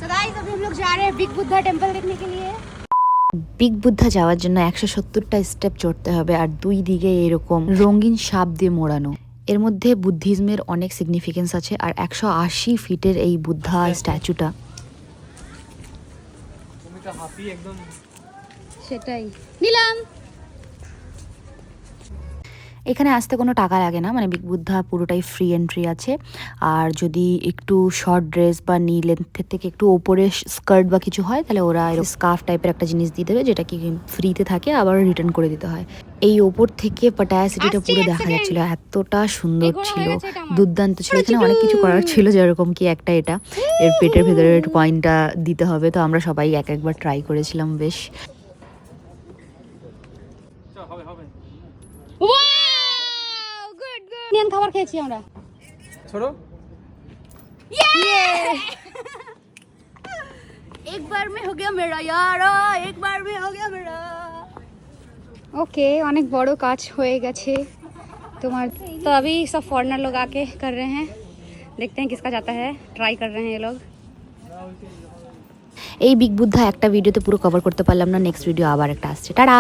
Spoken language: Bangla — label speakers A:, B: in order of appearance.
A: So guys, अभी हम लोग जा रहे हैं बिग बुद्धा टेम्पल देखने के लिए।
B: বিগ বুদ্ধা যাওয়ার জন্য 170টা স্টেপ চড়তে হবে আর দুই দিকে এরকম রঙিন সাপ দিয়ে মোড়ানো। এর মধ্যে বুদ্ধিজমের অনেক সিগনিফিকেন্স আছে আর 180 ফিটের এই বুদ্ধা স্ট্যাচুটা।
A: সেটাই নিলাম।
B: এখানে আসতে কোনো টাকা লাগে না, মানে বিগ বুদ্ধা পুরোটাই ফ্রি এন্ট্রি আছে। আর যদি একটু শর্ট ড্রেস বা নি লেন্থের থেকে একটু ওপরে স্কার্ট বা কিছু হয় তাহলে ওরা স্কার্ফ টাইপের একটা জিনিস দিয়ে দেবে, যেটা কি ফ্রিতে থাকে, আবার রিটার্ন করে দিতে হয়। এই ওপর থেকে পাটায়া সিটিটা পুরো দেখা যাচ্ছিল, এতটা সুন্দর ছিল, দুর্দান্ত ছিল। এখানে অনেক কিছু করার ছিল, যেরকম কি একটা এর পেটের ভেতরে কয়েনটা দিতে হবে, তো আমরা সবাই একবার ট্রাই করেছিলাম বেশ।
A: ইন্ডিয়ান খাবার খেয়েছি আমরা।
C: छोड़ो
A: एक बार में हो गया मेरा यार, एक बार में हो गया मेरा। ओके, অনেক বড় কাজ হয়ে গেছে তোমার। तो अभी सब फॉरेनर लोग आके कर रहे हैं, देखते हैं किसका जाता है, ट्राई कर रहे हैं ये लोग।
B: এই বিগ বুদ্ধা একটা ভিডিওতে পুরো কভার করতে পারলাম না, নেক্সট ভিডিও আবার একটা আসছে। টাটা।